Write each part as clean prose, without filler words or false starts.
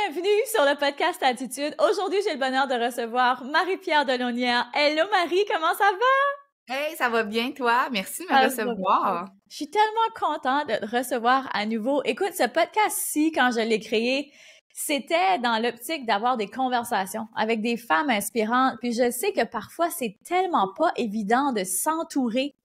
bienvenue sur le podcast Attitude. Aujourd'hui, j'ai le bonheur de recevoir Marie-Pierre Delaunière. Hello Marie, comment ça va? Hey, ça va bien, toi? Merci de me recevoir. Je suis tellement contente de te recevoir à nouveau. Écoute, ce podcast-ci, quand je l'ai créé, c'était dans l'optique d'avoir des conversations avec des femmes inspirantes. Puis je sais que parfois, c'est tellement pas évident de s'entourer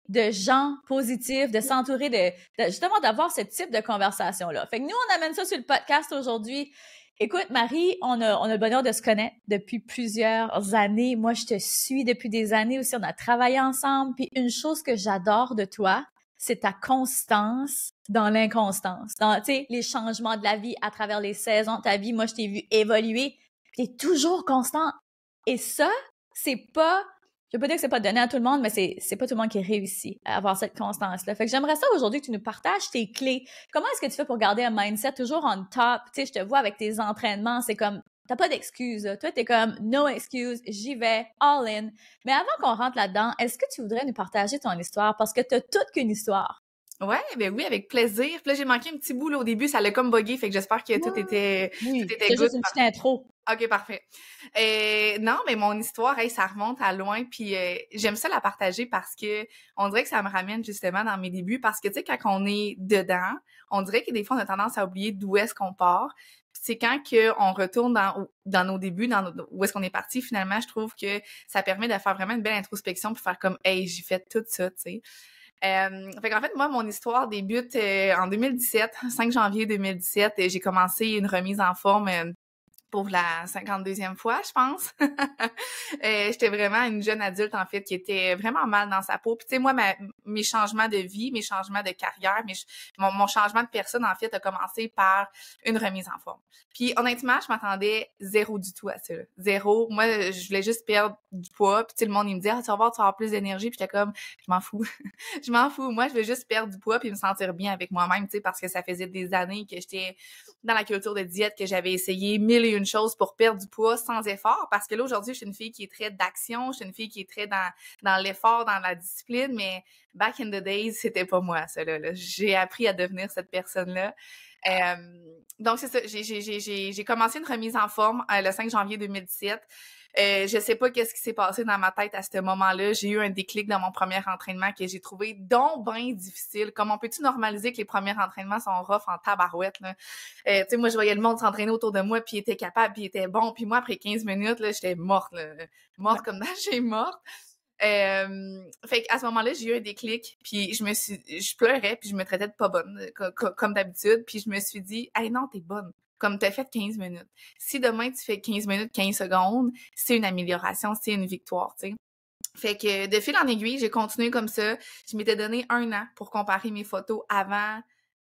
de gens positifs, de s'entourer de justement d'avoir ce type de conversation-là. Fait que nous, on amène ça sur le podcast aujourd'hui. Écoute, Marie, on a le bonheur de se connaître depuis plusieurs années. Moi, je te suis depuis des années aussi. On a travaillé ensemble. Puis une chose que j'adore de toi, c'est ta constance dans l'inconstance. Dans, tu sais, les changements de la vie à travers les saisons de ta vie. Moi, je t'ai vu évoluer. Puis t'es toujours constante. Et ça, c'est pas... Je veux pas dire que c'est pas donné à tout le monde, mais c'est pas tout le monde qui réussit à avoir cette constance-là. Fait que j'aimerais ça aujourd'hui que tu nous partages tes clés. Comment est-ce que tu fais pour garder un mindset toujours on top? Tu sais, je te vois avec tes entraînements, c'est comme, t'as pas d'excuses, là. Toi, t'es comme, no excuse, j'y vais, all in. Mais avant qu'on rentre là-dedans, est-ce que tu voudrais nous partager ton histoire? Parce que t'as toute qu'une histoire. Ouais, ben oui, avec plaisir. Puis là, j'ai manqué un petit bout là, au début, ça l'a comme bugué, fait que j'espère que tout était C'est good. juste une petite intro. OK, parfait. Non, mais mon histoire, hey, ça remonte à loin, puis j'aime ça la partager parce que on dirait que ça me ramène justement dans mes débuts, parce que tu sais, quand on est dedans, on dirait que des fois, on a tendance à oublier d'où est-ce qu'on part. Puis c'est quand que on retourne dans nos débuts, où est-ce qu'on est parti, finalement, je trouve que ça permet de faire vraiment une belle introspection pour faire comme, hey, j'ai fait tout ça, tu sais. Fait qu'en fait, moi, mon histoire débute en 2017, 5 janvier 2017, et j'ai commencé une remise en forme pour la 52e fois, je pense. J'étais vraiment une jeune adulte, en fait, qui était vraiment mal dans sa peau. Puis, tu sais, moi, mes changements de vie, mes changements de carrière, mon changement de personne, en fait, a commencé par une remise en forme. Puis, honnêtement, je m'attendais zéro du tout à ça. Là. Zéro. Moi, je voulais juste perdre du poids. Puis, tu sais, le monde, il me dit « Ah, tu vas voir, tu vas avoir plus d'énergie. » Puis, j'étais comme « Je m'en fous. Je m'en fous. Moi, je veux juste perdre du poids puis me sentir bien avec moi-même, tu sais, parce que ça faisait des années que j'étais dans la culture de diète, que j'avais essayé mille et une choses pour perdre du poids sans effort, parce que là, aujourd'hui, je suis une fille qui est très d'action, je suis une fille qui est très dans l'effort, dans la discipline, mais back in the days, c'était pas moi, ça, là. J'ai appris à devenir cette personne-là. Donc, c'est ça, j'ai commencé une remise en forme le 5 janvier 2017. Je sais pas qu'est-ce qui s'est passé dans ma tête à ce moment-là. J'ai eu un déclic dans mon premier entraînement que j'ai trouvé donc bien difficile. Comment peux-tu normaliser que les premiers entraînements sont rough en tabarouette, là? Tu sais, moi, je voyais le monde s'entraîner autour de moi, puis il était capable, puis il était bon. Puis moi, après 15 minutes, là, j'étais morte, là. Morte comme j'ai morte. Fait qu'à ce moment-là, j'ai eu un déclic, puis je pleurais, puis je me traitais de pas bonne, comme d'habitude, puis je me suis dit « Hey, non, t'es bonne. Comme t'as fait 15 minutes. Si demain, tu fais 15 minutes, 15 secondes, c'est une amélioration, c'est une victoire, tu sais. » Fait que de fil en aiguille, j'ai continué comme ça. Je m'étais donné 1 an pour comparer mes photos avant,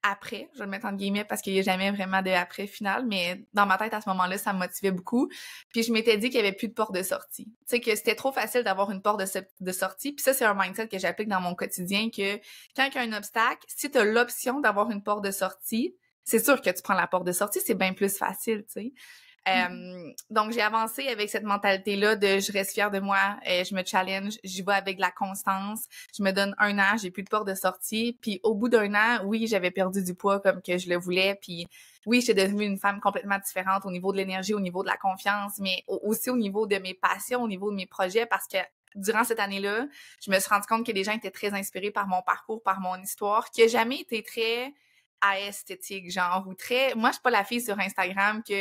après. Je vais le mettre entre guillemets parce qu'il n'y a jamais vraiment de après final, mais dans ma tête, à ce moment-là, ça me motivait beaucoup. Puis je m'étais dit qu'il n'y avait plus de porte de sortie. Tu sais, que c'était trop facile d'avoir une porte de sortie. Puis ça, c'est un mindset que j'applique dans mon quotidien, que quand il y a un obstacle, si tu as l'option d'avoir une porte de sortie, c'est sûr que tu prends la porte de sortie, c'est bien plus facile, tu sais. Donc, j'ai avancé avec cette mentalité-là de je reste fière de moi, je me challenge, j'y vais avec de la constance, je me donne 1 an, j'ai plus de porte de sortie. Puis au bout d'1 an, oui, j'avais perdu du poids comme que je le voulais. Puis oui, j'étais devenue une femme complètement différente au niveau de l'énergie, au niveau de la confiance, mais aussi au niveau de mes passions, au niveau de mes projets, parce que durant cette année-là, je me suis rendu compte que les gens étaient très inspirés par mon parcours, par mon histoire, qui a jamais été très esthétique, genre, ou très... Moi, je suis pas la fille sur Instagram qui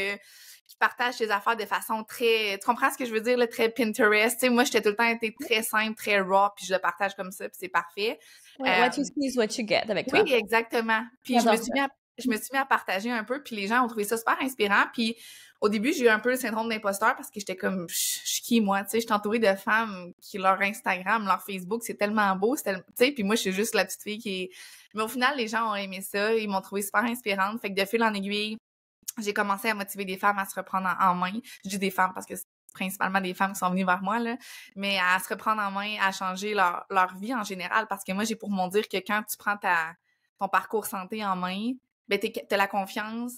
partage ses affaires de façon très... Tu comprends ce que je veux dire, là, très Pinterest? Tu sais, moi, j'étais tout le temps été très simple, très raw, puis je le partage comme ça, puis c'est parfait. What you see is what you get avec Oui, toi. exactement. Puis je me suis mis à partager un peu, puis les gens ont trouvé ça super inspirant. Puis au début, j'ai eu un peu le syndrome d'imposteur parce que j'étais comme, je suis qui, moi? Tu sais, je suis entourée de femmes qui, leur Instagram, leur Facebook, c'est tellement beau, tu sais, puis moi, je suis juste la petite fille qui est... Mais au final, les gens ont aimé ça, ils m'ont trouvé super inspirante. Fait que de fil en aiguille, j'ai commencé à motiver des femmes à se reprendre en main. Je dis des femmes parce que c'est principalement des femmes qui sont venues vers moi, là, mais à se reprendre en main, à changer leur vie en général, parce que moi, j'ai pour mon dire que quand tu prends ton parcours santé en main, ben t'as la confiance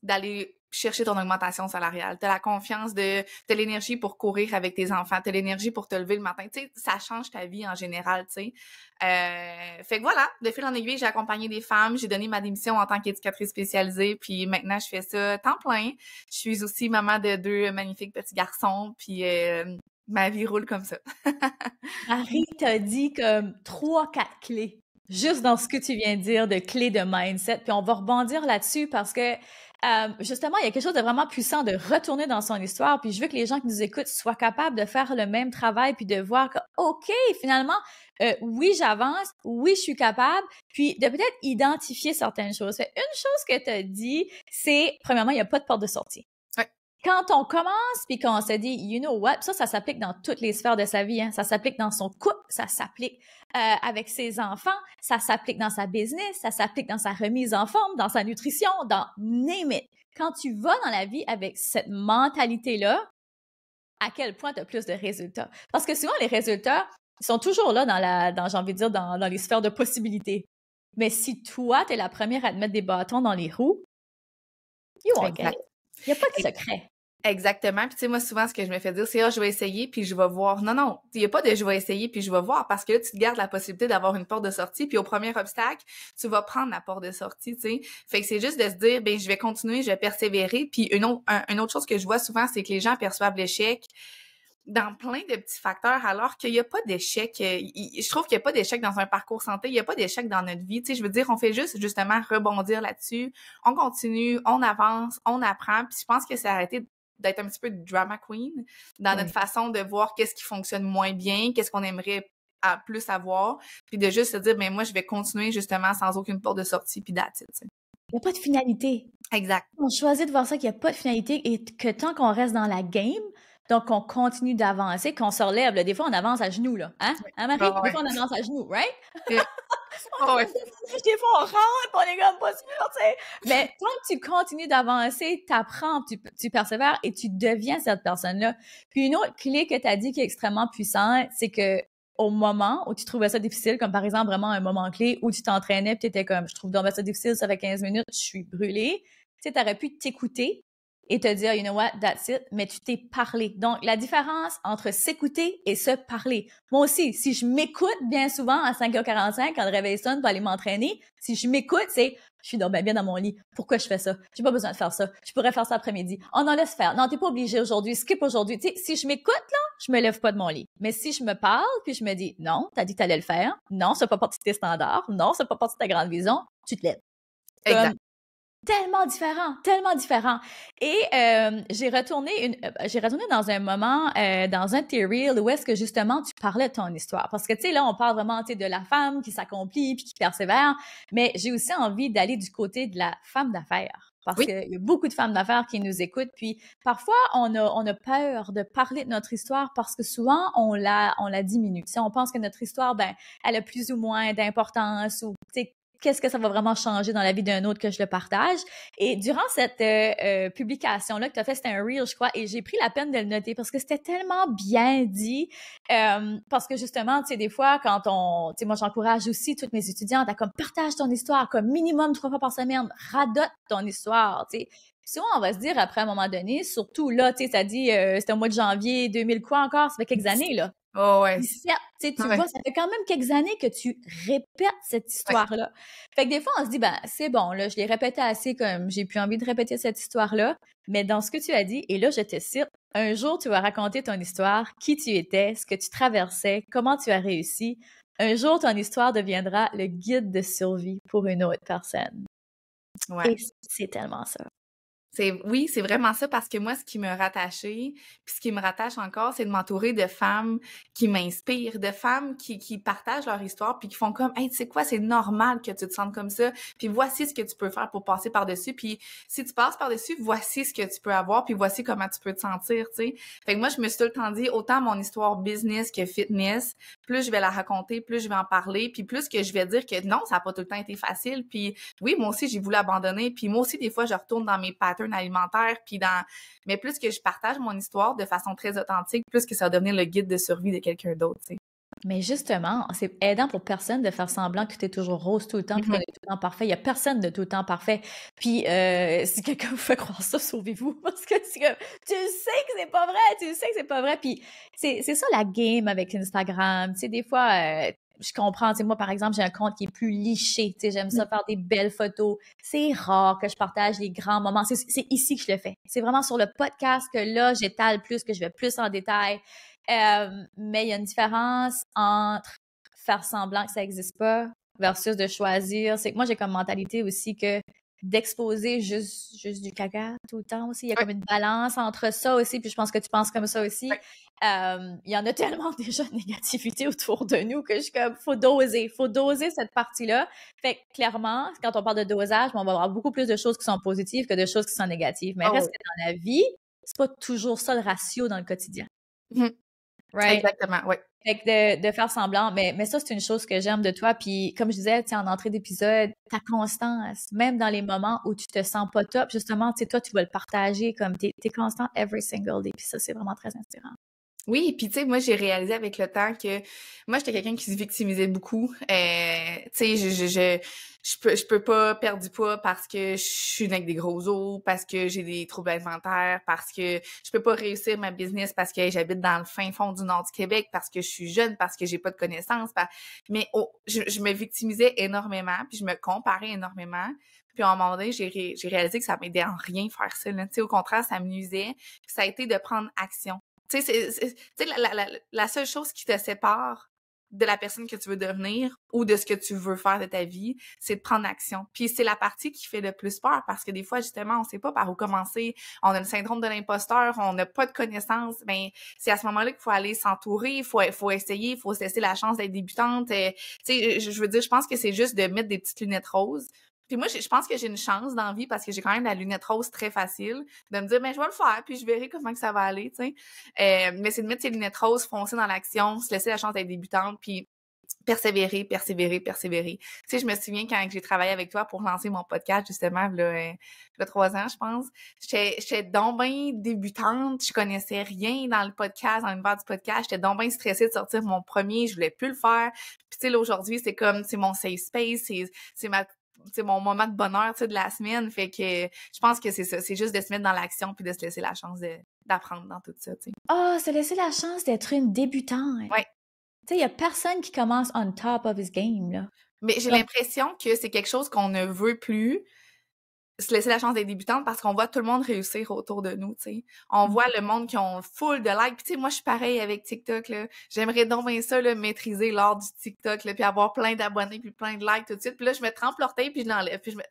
d'aller chercher ton augmentation salariale. T'as la confiance t'as l'énergie pour courir avec tes enfants, t'as l'énergie pour te lever le matin. Tu sais, ça change ta vie en général, tu sais. Fait que voilà, de fil en aiguille, j'ai accompagné des femmes, j'ai donné ma démission en tant qu'éducatrice spécialisée, puis maintenant, je fais ça temps plein. Je suis aussi maman de 2 magnifiques petits garçons, puis ma vie roule comme ça. Marie t'a dit comme 3-4 clés, juste dans ce que tu viens de dire, de clés de mindset, puis on va rebondir là-dessus parce que justement, il y a quelque chose de vraiment puissant de retourner dans son histoire, puis je veux que les gens qui nous écoutent soient capables de faire le même travail, puis de voir que, OK, finalement, oui, j'avance, oui, je suis capable, puis de peut-être identifier certaines choses. Fait, une chose que tu as dit, c'est, premièrement, il n'y a pas de porte de sortie. Quand on commence puis qu'on se dit, you know what, ça s'applique dans toutes les sphères de sa vie. Hein. Ça s'applique dans son couple, ça s'applique avec ses enfants, ça s'applique dans sa business, ça s'applique dans sa remise en forme, dans sa nutrition, dans name it. Quand tu vas dans la vie avec cette mentalité-là, à quel point tu as plus de résultats? Parce que souvent, les résultats sont toujours là j'ai envie de dire, dans les sphères de possibilités. Mais si toi, tu es la première à te mettre des bâtons dans les roues, you won't get it. Il n'y a pas de secret. Exactement. Puis tu sais, moi, souvent, ce que je me fais dire, c'est « Ah, je vais essayer, puis je vais voir. » Non, il n'y a pas de « je vais essayer, puis je vais voir », parce que là, tu te gardes la possibilité d'avoir une porte de sortie, puis au premier obstacle, tu vas prendre la porte de sortie, tu sais. Fait que c'est juste de se dire « Ben, je vais continuer, je vais persévérer. » Puis une autre chose que je vois souvent, c'est que les gens perçoivent l'échec dans plein de petits facteurs, alors qu'il n'y a pas d'échec. Je trouve qu'il n'y a pas d'échec dans un parcours santé, il n'y a pas d'échec dans notre vie. Tu sais, je veux dire, on fait juste justement rebondir là-dessus. On continue, on avance, on apprend. Puis je pense que c'est arrêté d'être un petit peu drama queen dans notre façon de voir qu'est-ce qui fonctionne moins bien, qu'est-ce qu'on aimerait plus avoir, puis de juste se dire, ben moi, je vais continuer justement sans aucune porte de sortie, puis that's it, tu sais. Il n'y a pas de finalité. Exact. On choisit de voir ça qu'il n'y a pas de finalité et que tant qu'on reste dans la game, donc on continue d'avancer, qu'on se relève. Là. Des fois, on avance à genoux, là. Hein? Hein, Marie? Des fois, on avance à genoux, right? Des fois, on rentre, on est comme pas sûr, tu sais. Mais tant que tu continues d'avancer, t'apprends, tu persévères et tu deviens cette personne-là. Puis une autre clé que tu as dit qui est extrêmement puissante, c'est que au moment où tu trouvais ça difficile, comme par exemple vraiment un moment clé où tu t'entraînais puis tu étais comme, je trouve donc ça difficile, ça fait 15 minutes, je suis brûlée. Tu sais, t'aurais pu t'écouter et te dire, you know what, that's it, mais tu t'es parlé. Donc, la différence entre s'écouter et se parler. Moi aussi, si je m'écoute bien souvent à 5h45 quand le réveil sonne pour aller m'entraîner, si je m'écoute, c'est je suis donc bien dans mon lit. Pourquoi je fais ça? J'ai pas besoin de faire ça. Je pourrais faire ça après-midi. Oh non, laisse faire. Non, t'es pas obligé aujourd'hui. Skip aujourd'hui. Tu sais, si je m'écoute, là, je me lève pas de mon lit. Mais si je me parle, puis je me dis, non, t'as dit que t'allais le faire. Non, c'est pas partie de tes standards. Non, c'est pas partie de ta grande vision. Tu te lèves. Exact. Tellement différent, tellement différent. Et j'ai retourné dans un moment, dans un de tes reels où est-ce que justement tu parlais de ton histoire. Parce que tu sais, là, on parle vraiment de la femme qui s'accomplit puis qui persévère, mais j'ai aussi envie d'aller du côté de la femme d'affaires. Parce qu'il y a beaucoup de femmes d'affaires qui nous écoutent, puis parfois on a peur de parler de notre histoire parce que souvent on la diminue. Tu sais, on pense que notre histoire, ben, elle a plus ou moins d'importance ou tu sais, qu'est-ce que ça va vraiment changer dans la vie d'un autre que je le partage. Et durant cette publication-là que tu as fait, c'était un reel, je crois, et j'ai pris la peine de le noter parce que c'était tellement bien dit. Parce que justement, tu sais, des fois, tu sais, moi, j'encourage aussi toutes mes étudiantes à comme partage ton histoire, comme minimum 3 fois par semaine, radote ton histoire, tu sais. Souvent, on va se dire après un moment donné, surtout là, tu sais, ça dit, c'était au mois de janvier 2000 quoi encore, ça fait quelques années, là. Oh ouais. 17, tu sais, tu vois, ça fait quand même quelques années que tu répètes cette histoire-là. Fait que des fois, on se dit, ben, c'est bon, là, je l'ai répété assez comme j'ai plus envie de répéter cette histoire-là. Mais dans ce que tu as dit, et là, je te cite, un jour, tu vas raconter ton histoire, qui tu étais, ce que tu traversais, comment tu as réussi. Un jour, ton histoire deviendra le guide de survie pour une autre personne. Ouais. Et c'est tellement ça. Oui, c'est vraiment ça, parce que moi, ce qui me rattachait, puis ce qui me rattache encore, c'est de m'entourer de femmes qui m'inspirent, de femmes qui partagent leur histoire, puis qui font comme « Hey, tu sais quoi, c'est normal que tu te sentes comme ça, puis voici ce que tu peux faire pour passer par-dessus, puis si tu passes par-dessus, voici ce que tu peux avoir, puis voici comment tu peux te sentir, tu sais. » Fait que moi, je me suis tout le temps dit, autant mon histoire business que fitness, plus je vais la raconter, plus je vais en parler, puis plus que je vais dire que non, ça n'a pas tout le temps été facile, puis oui, moi aussi, j'ai voulu abandonner, puis moi aussi, des fois, je retourne dans mes patterns alimentaire, puis mais plus que je partage mon histoire de façon très authentique, plus que ça va devenir le guide de survie de quelqu'un d'autre, tu sais. Mais justement, c'est aidant pour personne de faire semblant que tu es toujours rose tout le temps, puis qu'on est tout le temps parfait. Il y a personne de tout le temps parfait. Puis si quelqu'un vous fait croire ça, sauvez-vous. Parce que c'est comme, tu sais que c'est pas vrai, tu sais que c'est pas vrai. Puis c'est ça la game avec Instagram. Tu sais, des fois, je comprends. Tu sais, moi, par exemple, j'ai un compte qui est plus liché. Tu sais, j'aime ça faire des belles photos. C'est rare que je partage les grands moments. C'est ici que je le fais. C'est vraiment sur le podcast que là, j'étale plus, que je vais plus en détail. Mais il y a une différence entre faire semblant que ça n'existe pas versus de choisir. C'est que moi, j'ai comme mentalité aussi que d'exposer juste du caca tout le temps aussi. Il y a comme une balance entre ça aussi, puis je pense que tu penses comme ça aussi. Il y en a tellement déjà de négativité autour de nous que je suis comme, faut doser cette partie-là. Fait que clairement, quand on parle de dosage, on va avoir beaucoup plus de choses qui sont positives que de choses qui sont négatives. Mais reste que dans la vie, c'est pas toujours ça le ratio dans le quotidien. Right? Exactement, oui. Fait que de faire semblant, mais ça, c'est une chose que j'aime de toi. Puis, comme je disais, tu sais, en entrée d'épisode, ta constance, même dans les moments où tu te sens pas top, justement, tu sais, toi, tu vas le partager comme t'es constant every single day. Puis ça, c'est vraiment très inspirant. Oui, puis tu sais, moi, j'ai réalisé avec le temps que moi, j'étais quelqu'un qui se victimisait beaucoup. Tu sais, je peux pas perdre du poids parce que je suis avec des gros os, parce que j'ai des troubles alimentaires, parce que je peux pas réussir ma business parce que j'habite dans le fin fond du nord du Québec, parce que je suis jeune, parce que j'ai pas de connaissances. Mais je me victimisais énormément, puis je me comparais énormément. Puis à un moment donné, j'ai réalisé que ça m'aidait en rien faire ça. Tu sais, au contraire, ça me nuisait. Puis ça a été de prendre action. Tu sais, la seule chose qui te sépare de la personne que tu veux devenir ou de ce que tu veux faire de ta vie, c'est de prendre action. Puis c'est la partie qui fait le plus peur parce que des fois, justement, on sait pas par où commencer. On a le syndrome de l'imposteur, on n'a pas de connaissances. Ben, c'est à ce moment-là qu'il faut aller s'entourer, il faut essayer, il faut se laisser la chance d'être débutante. Tu sais, je veux dire, je pense que c'est juste de mettre des petites lunettes roses. Puis moi, je pense que j'ai une chance dans la vie parce que j'ai quand même la lunette rose très facile de me dire, ben je vais le faire, puis je verrai comment que ça va aller, tu sais. Mais c'est de mettre ses lunettes roses, foncer dans l'action, se laisser la chance d'être débutante, puis persévérer. Tu sais, je me souviens quand j'ai travaillé avec toi pour lancer mon podcast, justement, là 3 ans, je pense, j'étais donc bien débutante, je connaissais rien dans le podcast, dans l'univers du podcast, j'étais donc bien stressée de sortir mon premier, je voulais plus le faire. Puis tu sais, là, aujourd'hui, c'est comme, c'est mon safe space, c'est mon moment de bonheur, tu sais, de la semaine. Fait que je pense que c'est ça. C'est juste de se mettre dans l'action puis de se laisser la chance d'apprendre dans tout ça, tu sais. Ah, se laisser la chance d'être une débutante. Ouais. Tu sais, il y a personne qui commence on top of his game, là. Mais j'ai l'impression que c'est quelque chose qu'on ne veut plus, se laisser la chance d'être débutante parce qu'on voit tout le monde réussir autour de nous, tu sais. On voit le monde qui ont full de likes. Puis tu sais, moi, je suis pareil avec TikTok, là. J'aimerais donc bien ça, là, maîtriser l'art du TikTok, là, puis avoir plein d'abonnés, puis plein de likes tout de suite. Puis là, je me trempe l'orteil, puis je l'enlève. Puis là,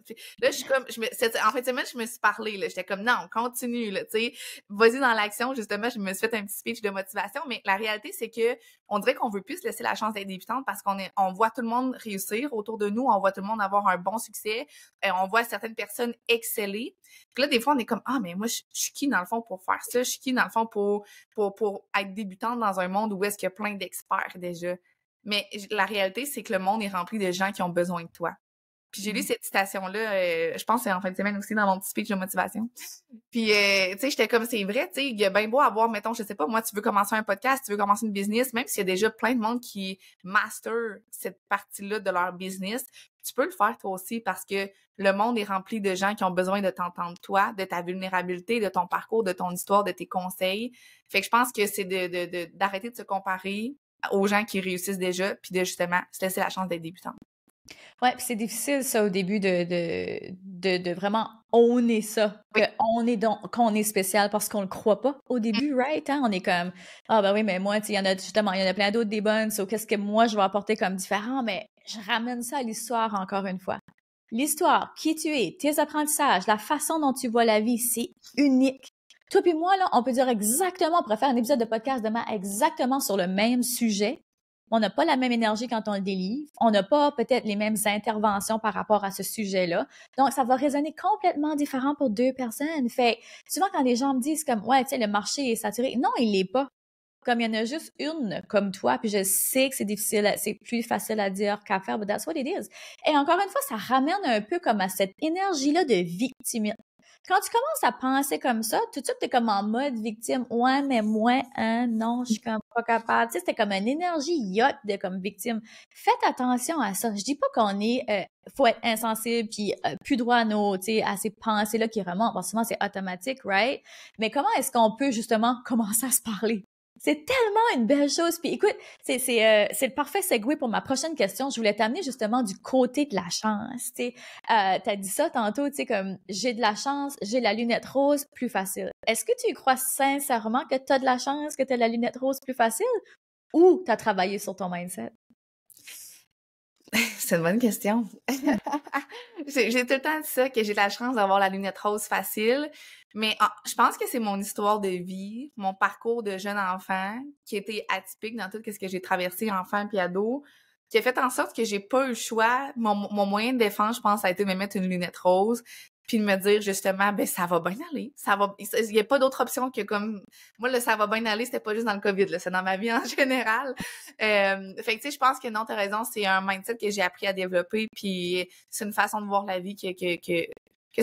je suis comme, en fait, semaine, je me suis parlé, là. J'étais comme, non, continue, là, tu sais. Vas-y dans l'action, justement. Je me suis fait un petit speech de motivation. Mais la réalité, c'est que on dirait qu'on veut plus se laisser la chance d'être débutante parce on voit tout le monde réussir autour de nous. On voit tout le monde avoir un bon succès. On voit certaines personnes exceller. Puis là, des fois, on est comme, ah, mais moi, je suis qui, dans le fond, pour faire ça? Je suis qui, dans le fond, pour être débutante dans un monde où est-ce qu'il y a plein d'experts déjà? Mais la réalité, c'est que le monde est rempli de gens qui ont besoin de toi. Puis j'ai lu cette citation-là, je pense que c'est en fin de semaine aussi dans mon petit speech de motivation. Puis, tu sais, j'étais comme, c'est vrai, tu sais, il y a bien beau avoir, mettons, je sais pas, moi, tu veux commencer un podcast, tu veux commencer une business, même s'il y a déjà plein de monde qui master cette partie-là de leur business, tu peux le faire toi aussi parce que le monde est rempli de gens qui ont besoin de t'entendre toi, de ta vulnérabilité, de ton parcours, de ton histoire, de tes conseils. Fait que je pense que c'est d'arrêter de se comparer aux gens qui réussissent déjà, puis de justement se laisser la chance d'être débutant. Ouais, puis c'est difficile ça au début de vraiment owner ça, qu'on est spécial parce qu'on le croit pas au début, right? Hein? On est comme ah ben oui, mais moi, tu sais, il y en a plein d'autres des bonnes, so qu'est-ce que moi je vais apporter comme différent, mais je ramène ça à l'histoire encore une fois. L'histoire, qui tu es, tes apprentissages, la façon dont tu vois la vie, c'est unique. Toi puis moi, là, on peut dire exactement, on pourrait faire un épisode de podcast demain exactement sur le même sujet. On n'a pas la même énergie quand on le délivre. On n'a pas peut-être les mêmes interventions par rapport à ce sujet-là. Donc, ça va résonner complètement différent pour deux personnes. Fait souvent, quand les gens me disent comme, ouais, tu sais, le marché est saturé. Non, il l'est pas. Comme il y en a juste une comme toi, puis je sais que c'est difficile, c'est plus facile à dire qu'à faire, but that's what it is. Et encore une fois, ça ramène un peu comme à cette énergie-là de victime. Quand tu commences à penser comme ça, tout de suite, t'es comme en mode victime. Ouais, mais moi, hein, non, je suis comme pas capable. Tu sais, c'était comme une énergie yacht de comme victime. Faites attention à ça. Je dis pas qu'on est, faut être insensible puis plus droit à nos, tu sais, à ces pensées-là qui remontent. Parce que souvent, c'est automatique, right? Mais comment est-ce qu'on peut justement commencer à se parler? C'est tellement une belle chose. Puis écoute, c'est le parfait segue pour ma prochaine question. Je voulais t'amener justement du côté de la chance. Tu sais, t'as dit ça tantôt, tu sais, comme j'ai de la chance, j'ai la lunette rose, plus facile. Est-ce que tu y crois sincèrement que t'as de la chance, que t'as la lunette rose plus facile, ou t'as travaillé sur ton mindset? C'est une bonne question. J'ai tout le temps dit ça, que j'ai la chance d'avoir la lunette rose facile, mais je pense que c'est mon histoire de vie, mon parcours de jeune enfant, qui était atypique dans tout ce que j'ai traversé enfant puis ado, qui a fait en sorte que j'ai pas eu le choix. Mon moyen de défense, je pense, ça a été de me mettre une lunette rose, puis de me dire justement, ben ça va bien aller, il y a pas d'autre option que comme moi le ça va bien aller, c'était pas juste dans le COVID, là, c'est dans ma vie en général. Fait que tu sais, je pense que non, t'as raison, c'est un mindset que j'ai appris à développer, puis c'est une façon de voir la vie que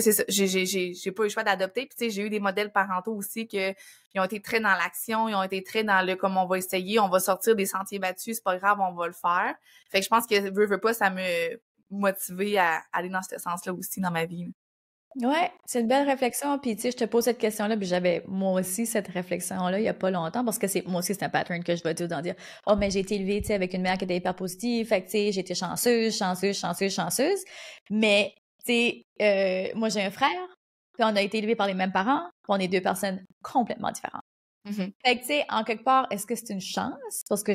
c'est ça. J'ai pas eu le choix d'adopter, puis tu sais, j'ai eu des modèles parentaux aussi ils ont été très dans l'action, ils ont été très dans le comme on va essayer, on va sortir des sentiers battus, c'est pas grave, on va le faire. Fait que je pense que veux pas, ça me motivé à aller dans ce sens-là aussi dans ma vie. Ouais, c'est une belle réflexion. Puis, tu sais, je te pose cette question-là, puis j'avais moi aussi cette réflexion-là il y a pas longtemps, parce que moi aussi, c'est un pattern que je dois tout le temps dire. Oh, mais j'ai été élevée, tu sais, avec une mère qui était hyper positive. Fait que, tu sais, j'étais chanceuse. Mais, tu sais, moi, j'ai un frère, puis on a été élevés par les mêmes parents, puis on est deux personnes complètement différentes. Mm-hmm. Fait que, tu sais, en quelque part, est-ce que c'est une chance? Parce que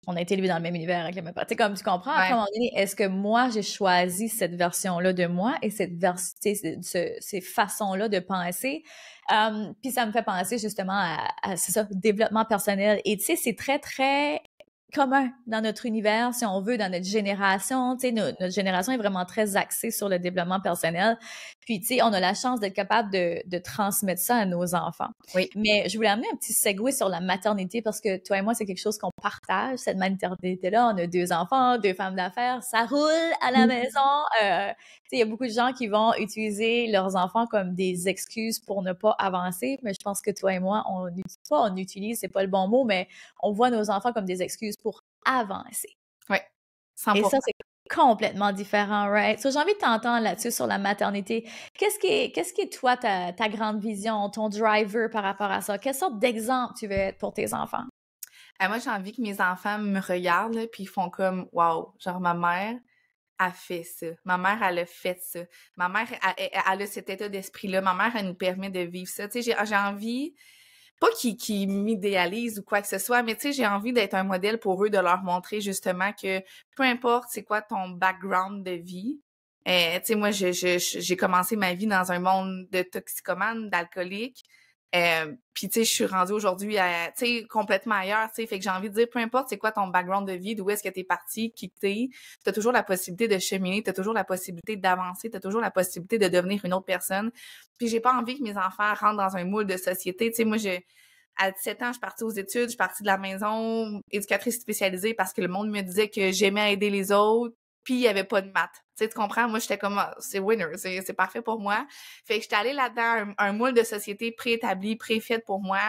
on a été élevés dans le même univers avec les mêmes parents. Tu sais, comme tu comprends, après, à un moment donné, est-ce que moi, j'ai choisi cette version-là de moi et ces façons-là de penser? Puis ça me fait penser justement c'est ça, développement personnel. Et tu sais, c'est très, très commun dans notre univers, si on veut, dans notre génération. Tu sais, notre génération est vraiment très axée sur le développement personnel. Puis, tu sais, on a la chance d'être capable de transmettre ça à nos enfants. Oui. Mais je voulais amener un petit segue sur la maternité parce que toi et moi, c'est quelque chose qu'on partage, cette maternité-là. On a 2 enfants, 2 femmes d'affaires, ça roule à la maison. Tu sais, il y a beaucoup de gens qui vont utiliser leurs enfants comme des excuses pour ne pas avancer, mais je pense que toi et moi, on utilise, c'est pas le bon mot, mais on voit nos enfants comme des excuses pour avancer. Oui, 100%. Et ça, c'est complètement différent, right? So, j'ai envie de t'entendre là-dessus sur la maternité. Qu'est-ce qui est toi, ta grande vision, ton driver par rapport à ça? Quelle sorte d'exemple tu veux être pour tes enfants? Moi, j'ai envie que mes enfants me regardent, là, puis ils font comme « Wow! » Genre, ma mère a fait ça. Ma mère, elle a fait ça. Ma mère, elle a cet état d'esprit-là. Ma mère, elle nous permet de vivre ça. Tu sais, j'ai envie... Pas qu'ils m'idéalisent ou quoi que ce soit, mais tu sais, j'ai envie d'être un modèle pour eux, de leur montrer justement que peu importe c'est quoi ton background de vie. Tu sais, moi, j'ai commencé ma vie dans un monde de toxicomanes, d'alcooliques. Puis tu sais, je suis rendue aujourd'hui tu sais, complètement ailleurs, tu sais, fait que j'ai envie de dire, peu importe c'est quoi ton background de vie, d'où est-ce que t'es parti, qui t'es, t'as toujours la possibilité de cheminer, t'as toujours la possibilité d'avancer, t'as toujours la possibilité de devenir une autre personne. Puis j'ai pas envie que mes enfants rentrent dans un moule de société, tu sais, moi, à 17 ans, je suis partie aux études, je suis partie de la maison, éducatrice spécialisée parce que le monde me disait que j'aimais aider les autres, puis il y avait pas de maths. Tu sais, tu comprends? Moi, j'étais comme, c'est winner, c'est parfait pour moi. Fait que j'étais allée là-dedans, un moule de société préétabli, préfaite pour moi.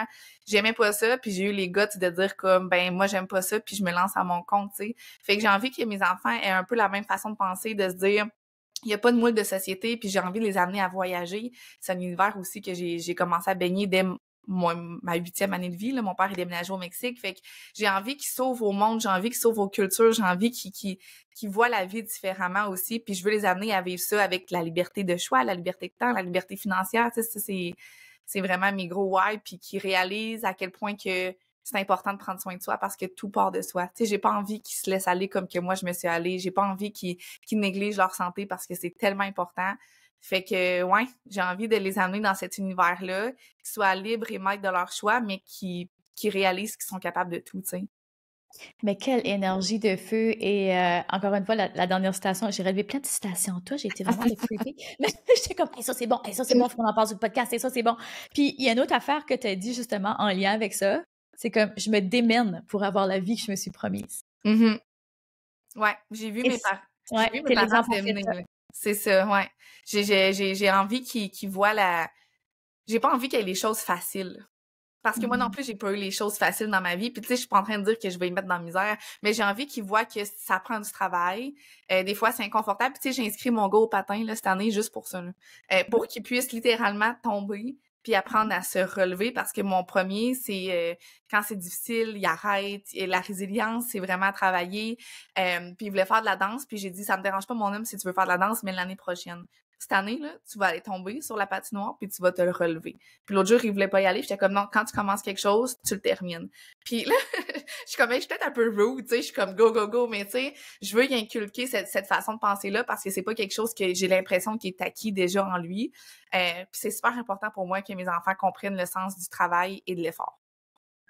J'aimais pas ça, puis j'ai eu les guts de dire comme, ben, moi, j'aime pas ça, puis je me lance à mon compte, tu sais. Fait que j'ai envie que mes enfants aient un peu la même façon de penser, de se dire, il y a pas de moule de société, puis j'ai envie de les amener à voyager. C'est un univers aussi que j'ai commencé à baigner dès ma 8e année de vie, là. Mon père est déménagé au Mexique, fait que j'ai envie qu'ils s'ouvrent au monde, j'ai envie qu'ils s'ouvrent aux cultures, j'ai envie qu'ils voient la vie différemment aussi, puis je veux les amener à vivre ça avec la liberté de choix, la liberté de temps, la liberté financière, tu sais, c'est vraiment mes gros why, puis qu'ils réalisent à quel point que c'est important de prendre soin de soi parce que tout part de soi. Tu sais, j'ai pas envie qu'ils se laissent aller comme que moi je me suis allée, j'ai pas envie qu'ils négligent leur santé parce que c'est tellement important. Fait que, ouais, j'ai envie de les amener dans cet univers-là, qu'ils soient libres et maîtres de leur choix, mais qui réalisent qu'ils sont capables de tout, tu sais. Mais quelle énergie de feu! Et encore une fois, la dernière citation, j'ai relevé plein de citations. Toi, j'ai été vraiment de creepy. Mais j'étais comme, hey, ça c'est bon, hey, ça c'est bon, faut qu'on en parle sur le podcast, et ça c'est bon. Puis il y a une autre affaire que tu as dit justement en lien avec ça, c'est comme je me démène pour avoir la vie que je me suis promise. Mm-hmm. Ouais, j'ai vu Et mes parents. ouais, J'ai vu mes t'es parents l'exemple se parfait de démener, ça. là. C'est ça, ouais. J'ai envie qu'ils voient j'ai pas envie qu'il y ait les choses faciles. Parce que moi non plus, j'ai pas eu les choses faciles dans ma vie. Puis tu sais, je suis pas en train de dire que je vais y mettre dans la misère, mais j'ai envie qu'ils voient que ça prend du travail. Des fois, c'est inconfortable. Puis tu sais, j'ai inscrit mon gars au patin là, cette année juste pour ça. Là. Pour qu'il puisse littéralement tomber puis apprendre à se relever parce que mon premier, c'est quand c'est difficile, il arrête. Et la résilience, c'est vraiment travailler. Puis il voulait faire de la danse, puis j'ai dit, ça me dérange pas, mon homme, si tu veux faire de la danse, mais l'année prochaine. Cette année, là, tu vas aller tomber sur la patinoire, puis tu vas te le relever. Puis l'autre jour, il voulait pas y aller, j'étais comme, non, quand tu commences quelque chose, tu le termines. Puis là, je suis comme, hey, je suis peut-être un peu rude, tu sais, je suis comme, go, go, go, mais tu sais, je veux y inculquer cette façon de penser-là parce que c'est pas quelque chose que j'ai l'impression qui est acquis déjà en lui. Puis c'est super important pour moi que mes enfants comprennent le sens du travail et de l'effort.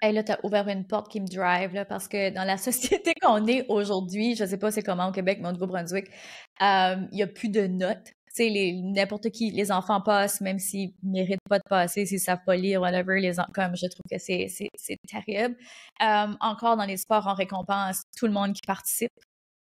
Hey, là, t'as ouvert une porte qui me drive, là, parce que dans la société qu'on est aujourd'hui, je sais pas c'est comment au Québec, mais au Nouveau-Brunswick, il y a plus de notes. Tu sais, n'importe qui, les enfants passent, même s'ils méritent pas de passer, s'ils savent pas lire, whatever, comme je trouve que c'est terrible. Encore dans les sports, on récompense tout le monde qui participe.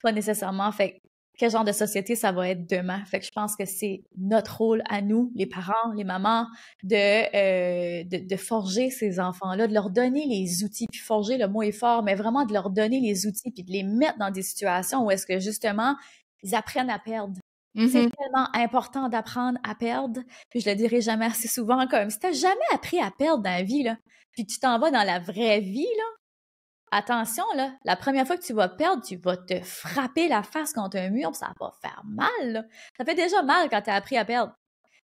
Pas nécessairement. Fait quel genre de société ça va être demain? Fait que je pense que c'est notre rôle à nous, les parents, les mamans, de forger ces enfants-là, de leur donner les outils, puis forger, le mot est fort, mais vraiment de leur donner les outils, puis de les mettre dans des situations où est-ce que justement, ils apprennent à perdre. C'est tellement important d'apprendre à perdre, puis je le dirai jamais assez souvent, comme si t'as jamais appris à perdre dans la vie, là, puis tu t'en vas dans la vraie vie, là, attention, là, la première fois que tu vas perdre, tu vas te frapper la face contre un mur, ça va faire mal, là. Ça fait déjà mal quand tu as appris à perdre.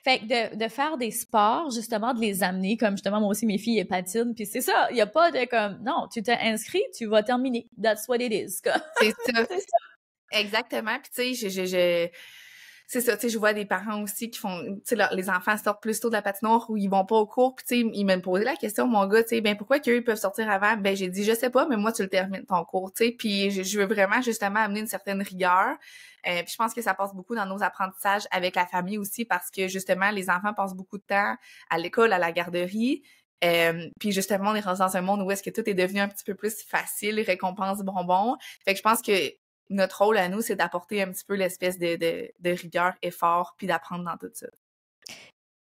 Fait que de faire des sports, justement, de les amener, comme justement, moi aussi, mes filles, elles patinent, puis c'est ça, il n'y a pas de comme, non, tu t'es inscrit, tu vas terminer. That's what it is, quoi. C'est ça. C'est ça. Exactement. Puis tu sais, c'est ça, tu sais, je vois des parents aussi qui font, tu sais, les enfants sortent plus tôt de la patinoire ou ils vont pas au cours, puis tu sais, ils me posaient la question, mon gars, tu sais, ben pourquoi qu'eux ils peuvent sortir avant? Ben j'ai dit, je sais pas, mais moi tu le termines ton cours, tu sais, puis je veux vraiment justement amener une certaine rigueur. Puis je pense que ça passe beaucoup dans nos apprentissages avec la famille aussi parce que justement, les enfants passent beaucoup de temps à l'école, à la garderie. Puis justement, on est rendu dans un monde où est-ce que tout est devenu un petit peu plus facile, récompense bonbons. Fait que je pense que notre rôle à nous, c'est d'apporter un petit peu l'espèce de rigueur, effort, puis d'apprendre dans tout ça.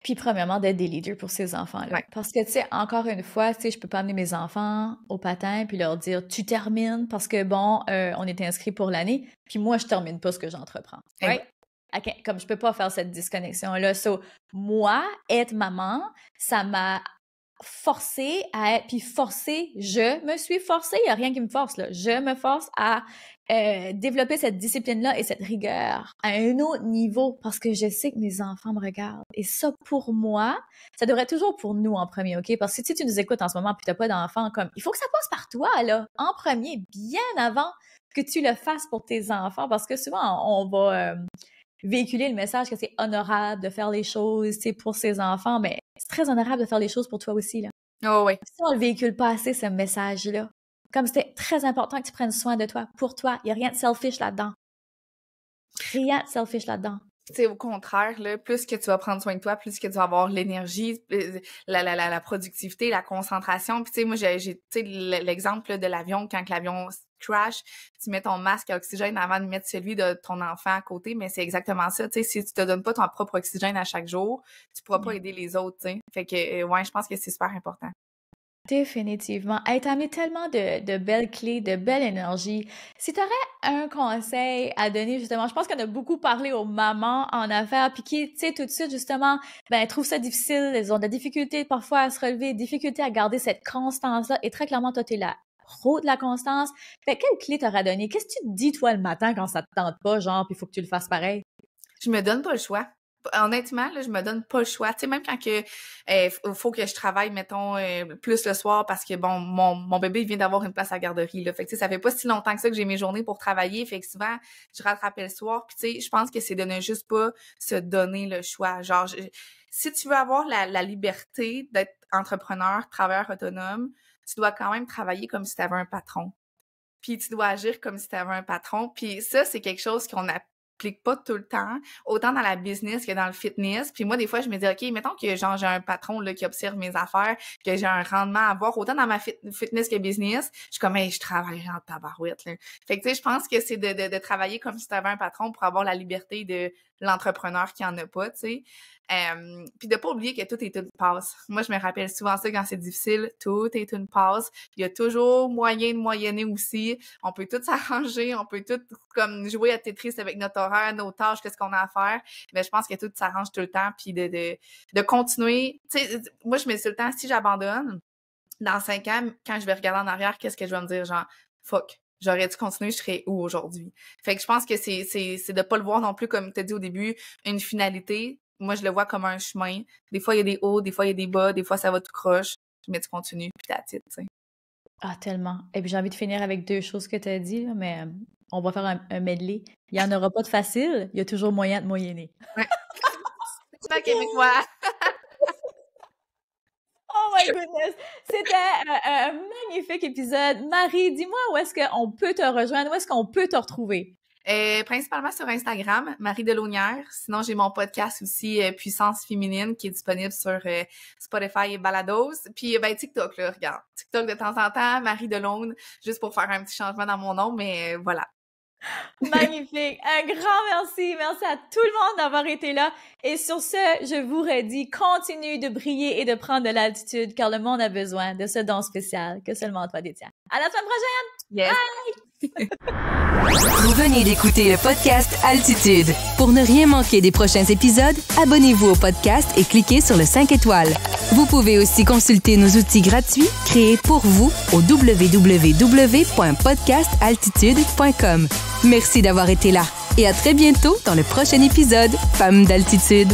Puis premièrement, d'être des leaders pour ces enfants-là. Ouais. Parce que, tu sais, encore une fois, tu sais, je peux pas amener mes enfants au patin puis leur dire, tu termines parce que, bon, on est inscrit pour l'année, puis moi, je termine pas ce que j'entreprends. Right? Comme je peux pas faire cette disconnexion-là. So, moi, être maman, ça m'a forcée à être, puis forcée, je me suis forcée, il n'y a rien qui me force, là. Je me force à développer cette discipline-là et cette rigueur à un autre niveau parce que je sais que mes enfants me regardent. Et ça, pour moi, ça devrait être toujours pour nous en premier, OK? Parce que si tu nous écoutes en ce moment puis tu n'as pas d'enfants, comme, il faut que ça passe par toi, là, en premier, bien avant que tu le fasses pour tes enfants parce que souvent, on va véhiculer le message que c'est honorable de faire les choses, pour ses enfants, mais c'est très honorable de faire les choses pour toi aussi, là. Oh oui. Si on le véhicule pas assez, ce message-là, comme c'était très important que tu prennes soin de toi, pour toi, il n'y a rien de selfish là-dedans. Rien de selfish là-dedans. Tu sais, au contraire, là, plus que tu vas prendre soin de toi, plus que tu vas avoir l'énergie, la productivité, la concentration. Puis tu sais, moi, j'ai tu sais, l'exemple là, de l'avion, quand l'avion crash, tu mets ton masque à oxygène avant de mettre celui de ton enfant à côté, mais c'est exactement ça. Tu sais, si tu te donnes pas ton propre oxygène à chaque jour, tu pourras pas aider les autres, tu sais. Fait que, ouais, je pense que c'est super important. Définitivement. Hey, t'as mis tellement de belles clés, de belle énergie. Si t'aurais un conseil à donner, justement, je pense qu'on a beaucoup parlé aux mamans en affaires, puis qui, tu sais, tout de suite, justement, ben, trouvent ça difficile, elles ont de la difficulté parfois à se relever, difficulté à garder cette constance-là, et très clairement, toi, t'es la pro de la constance. Fait quelle clé t'aurais donné? Qu'est-ce que tu te dis, toi, le matin, quand ça te tente pas, genre, puis il faut que tu le fasses pareil? Je me donne pas le choix. Honnêtement, là, je me donne pas le choix. Tu sais, même quand que faut que je travaille, mettons, plus le soir parce que, bon, mon bébé il vient d'avoir une place à la garderie, là. Fait que, tu sais, ça fait pas si longtemps que ça que j'ai mes journées pour travailler. Fait que souvent, je rattrapais le soir. Puis, tu sais, je pense que c'est de ne juste pas se donner le choix. Genre, si tu veux avoir la liberté d'être entrepreneur, travailleur autonome, tu dois quand même travailler comme si tu avais un patron. Puis, tu dois agir comme si tu avais un patron. Puis ça, c'est quelque chose qu'on a s'applique pas tout le temps, autant dans la business que dans le fitness. Puis moi, des fois, je me dis, OK, mettons que genre j'ai un patron là, qui observe mes affaires, que j'ai un rendement à avoir, autant dans ma fitness que business, je suis comme, hey, je travaillerai en tabarouette. Là. Fait que tu sais, je pense que c'est de travailler comme si tu avais un patron pour avoir la liberté de l'entrepreneur qui en a pas, tu sais. Puis de pas oublier que tout est une passe. Moi, je me rappelle souvent ça quand c'est difficile. Tout est une passe. Il y a toujours moyen de moyenner aussi. On peut tout s'arranger. On peut tout comme jouer à Tetris avec notre horaire, nos tâches, qu'est-ce qu'on a à faire. Mais je pense que tout s'arrange tout le temps. Puis de continuer. Tu sais, moi, je me dis tout le temps, si j'abandonne, dans 5 ans, quand je vais regarder en arrière, qu'est-ce que je vais me dire? Genre, fuck. J'aurais dû continuer, je serais où aujourd'hui? Fait que je pense que c'est de pas le voir non plus, comme tu as dit au début, une finalité. Moi, je le vois comme un chemin. Des fois, il y a des hauts, des fois, il y a des bas, des fois, ça va tout croche. Mais tu continues, puis t'as titre, tu sais. Ah, tellement. Et puis, j'ai envie de finir avec 2 choses que tu as dit, là, mais on va faire un medley. Il n'y en aura pas de facile, il y a toujours moyen de moyenner. Ouais. C'est pas québécois! Oh my goodness! C'était un magnifique épisode. Marie, dis-moi où est-ce qu'on peut te rejoindre, où est-ce qu'on peut te retrouver? Principalement sur Instagram, Marie Delaumière. Sinon, j'ai mon podcast aussi, Puissance féminine, qui est disponible sur Spotify et Balados. Puis, TikTok, là, regarde. TikTok de temps en temps, Marie Delaune, juste pour faire un petit changement dans mon nom, mais voilà. Magnifique! Un grand merci! Merci à tout le monde d'avoir été là. Et sur ce, je vous redis, continue de briller et de prendre de l'altitude, car le monde a besoin de ce don spécial que seulement toi détiens. À la semaine prochaine! Yes! Bye! Vous venez d'écouter le podcast Altitude. Pour ne rien manquer des prochains épisodes, abonnez-vous au podcast et cliquez sur le 5 étoiles. Vous pouvez aussi consulter nos outils gratuits créés pour vous au www.podcastaltitude.com. Merci d'avoir été là et à très bientôt dans le prochain épisode Femmes d'Altitude.